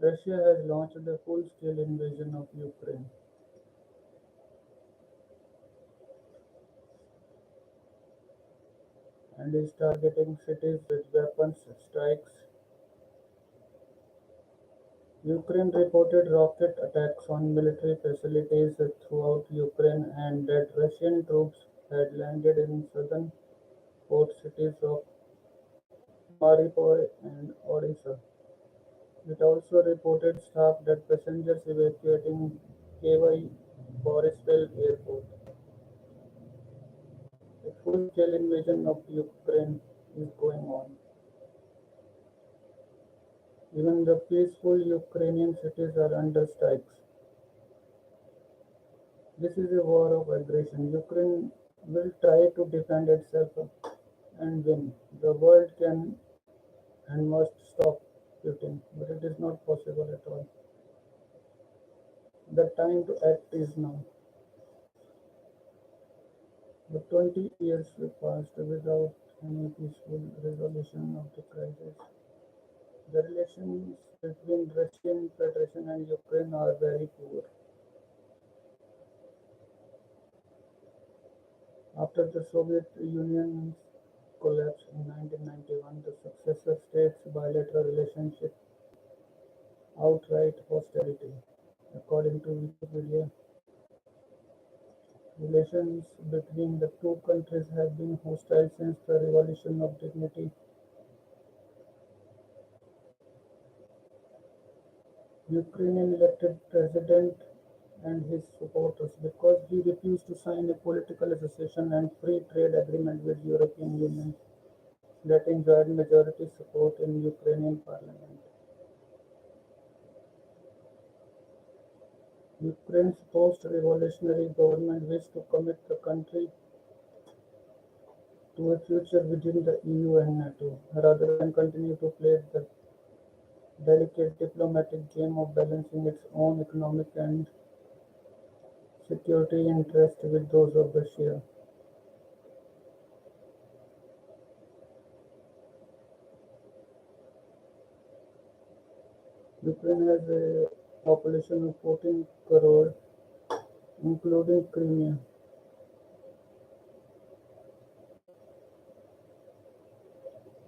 Russia has launched a full-scale invasion of Ukraine and is targeting cities with weapons strikes. Ukraine reported rocket attacks on military facilities throughout Ukraine and that Russian troops had landed in southern port cities of Mariupol and Odessa. It also reported staff that passengers evacuating Kyiv Borisov airport. A full-scale invasion of Ukraine is going on. Even the peaceful Ukrainian cities are under strikes. This is a war of aggression. Ukraine will try to defend itself and win. The world can and must stop Putin, but it is not possible at all. The time to act is now. But 20 years passed without any peaceful resolution of the crisis. The relations between Russian Federation and Ukraine are very poor. After the Soviet Union's collapse in 1991, the successor states' bilateral relationship outright hostility. According to Wikipedia, relations between the two countries have been hostile since the Revolution of Dignity. Ukrainian elected president and his supporters because he refused to sign a political association and free trade agreement with European Union that enjoyed majority support in Ukrainian parliament. Ukraine's post-revolutionary government wished to commit the country to a future within the EU and NATO, rather than continue to play the delicate diplomatic game of balancing its own economic and security interests with those of Russia. Ukraine has a population of 14 crore, including Crimea,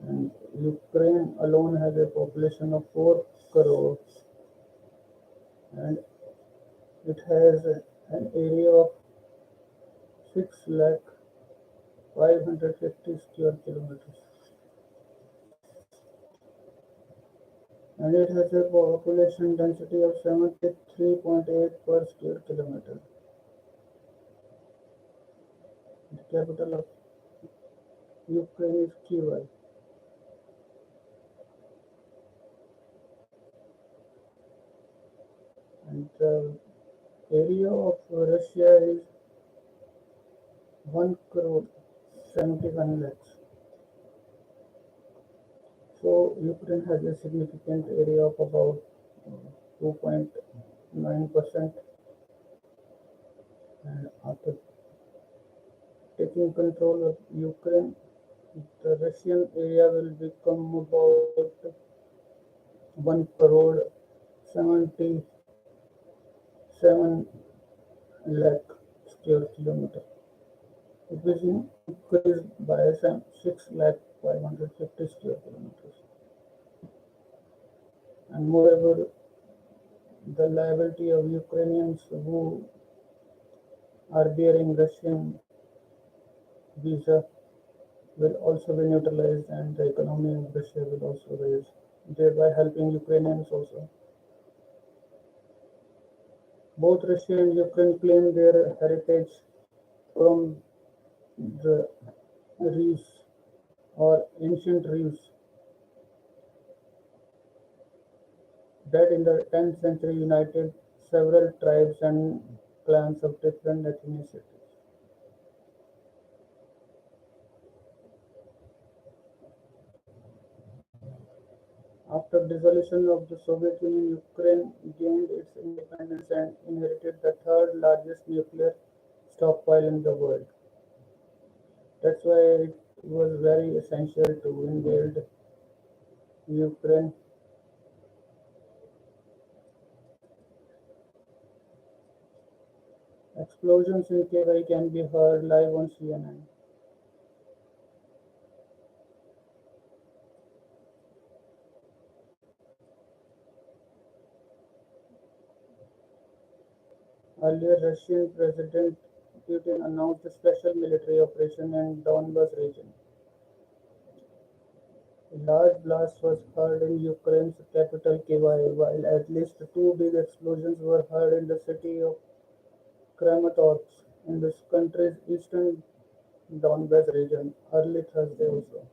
and Ukraine alone has a population of 4 crore, and it has an area of 6 lakh 550 square kilometers, and it has a population density of 73.8 per square kilometer. The capital of Ukraine is Kyiv, and the area of Russia is 1 crore 71 lakhs. So Ukraine has a significant area of about 2.9%, and after taking control of Ukraine, the Russian area will become about 1 crore 77 lakh square kilometer. It was increased by some 6 lakh 550 square kilometers. And moreover, the liability of Ukrainians who are bearing Russian visa will also be neutralized and the economy of Russia will also rise, thereby helping Ukrainians also. Both Russia and Ukraine claim their heritage from the Rus or ancient Rus that in the 10th century united several tribes and clans of different ethnicities. After dissolution of the Soviet Union, Ukraine gained its independence and inherited the third largest nuclear stockpile in the world. That's why it was very essential to invade Ukraine Explosions in Kiev can be heard live on CNN. Earlier, Russian President Putin announced a special military operation in Donbas region. A large blast was heard in Ukraine's capital Kyiv, while at least two big explosions were heard in the city of Kramatorsk in the country's eastern Donbas region early Thursday also.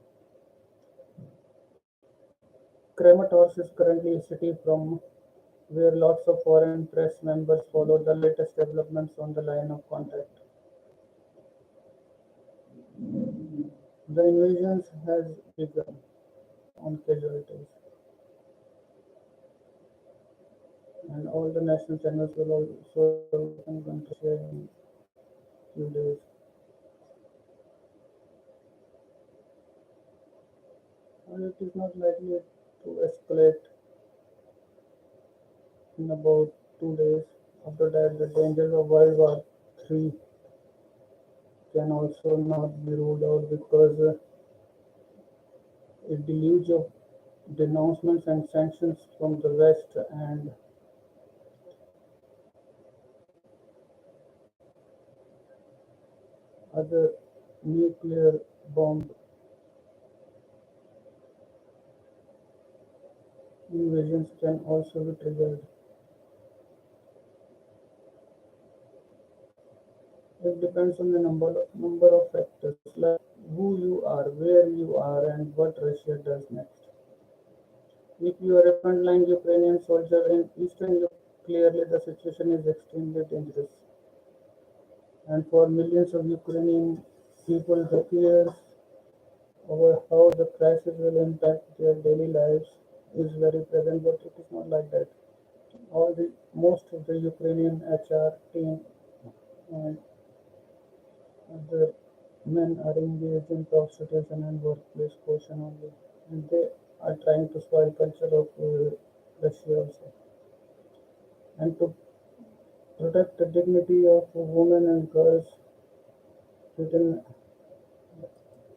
Kramatorsk is currently a city from where lots of foreign press members follow the latest developments on the line of contact. The invasion has begun on casualties, and all the national channels will also come to share in few days. And it is not likely to escalate in about 2 days. After that, the dangers of World War III can also not be ruled out because a deluge of denouncements and sanctions from the West and other nuclear bomb invasions can also be triggered. It depends on the number of factors like who you are, where you are, and what Russia does next. If you are a frontline Ukrainian soldier in eastern Ukraine, clearly the situation is extremely dangerous. And for millions of Ukrainian people, the fears over how the crisis will impact their daily lives is very present, but it is not like that. Most of the Ukrainian HR team and other men are engaged in prostitution and workplace coercion only, and they are trying to spoil culture of Russia also. And to protect the dignity of women and girls, Putin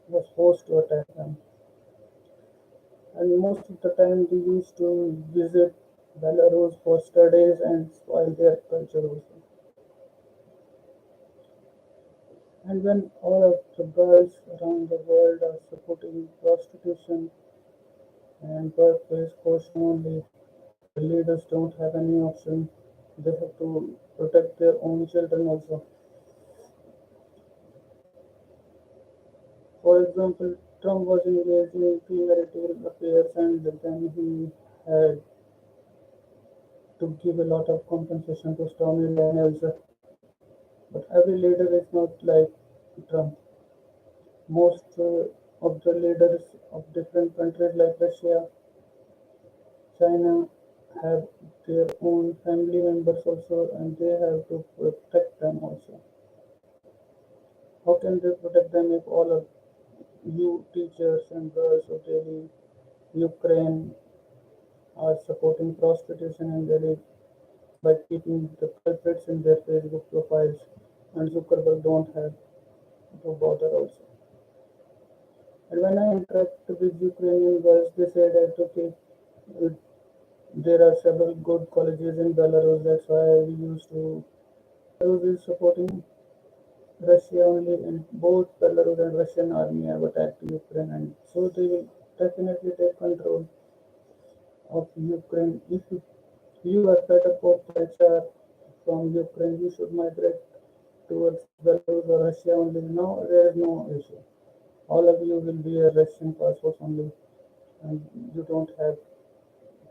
was forced to attack them. And most of the time they used to visit Belarus for studies and spoil their culture also. And when all of the girls around the world are supporting prostitution and workplace coercion only, the leaders don't have any option. They have to protect their own children also. For example, Trump was engaged in premarital affairs and then he had to give a lot of compensation to Stormy Daniels. But every leader is not like Trump. Most of the leaders of different countries like Russia, China have their own family members also and they have to protect them also. How can they protect them if all of you teachers and girls of Delhi, Ukraine are supporting prostitution in Delhi by keeping the culprits in their Facebook profiles and Zuckerberg don't have to bother also. And when I interact with Ukrainian girls, they say that okay, uh, there are several good colleges in Belarus. That's why we used to. Belarus is supporting Russia only, and both Belarus and Russian army have attacked Ukraine, and so they will definitely take control of Ukraine. If you are fed up of HR from Ukraine, you should migrate towards Belarus or Russia only. Now there is no issue. All of you will be a Russian passport only, and you don't have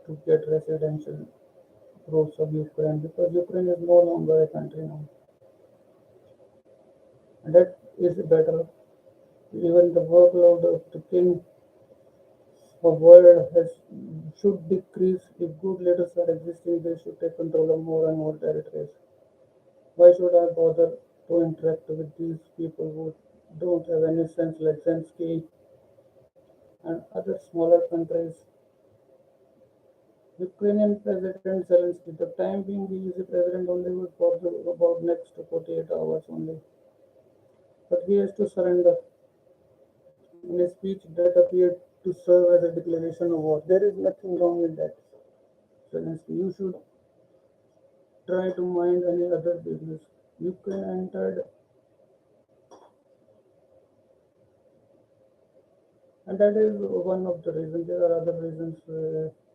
to get residential proofs of Ukraine because Ukraine is no longer a country now. And that is better. Even the workload of the king of world has should decrease if good leaders are existing. They should take control of more and more territories. Why should I bother to interact with these people who don't have any sense like Zelensky and other smaller countries Ukrainian President Zelensky, the time being he is a president only for about next 48 hours only. But he has to surrender in a speech that appeared to serve as a declaration of war. There is nothing wrong in that. Zelensky, you should try to mind any other business. Ukraine entered, and that is one of the reasons. There are other reasons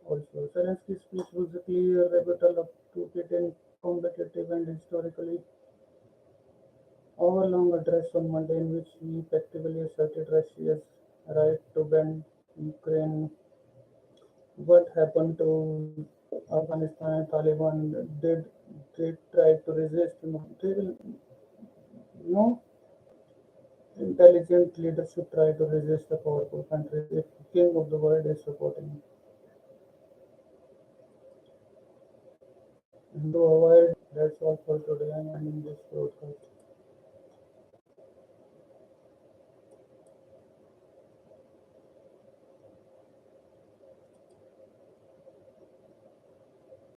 also. Zelensky's speech was a clear rebuttal of to Putin's competitive and historically hour-long address on Monday, in which he effectively asserted Russia's right to ban Ukraine. What happened to Afghanistan and Taliban? Did they try to resist? No, they will. No intelligent leader should try to resist a powerful country if the king of the world is supporting it. And to avoid, that's all for today. I'm ending this broadcast.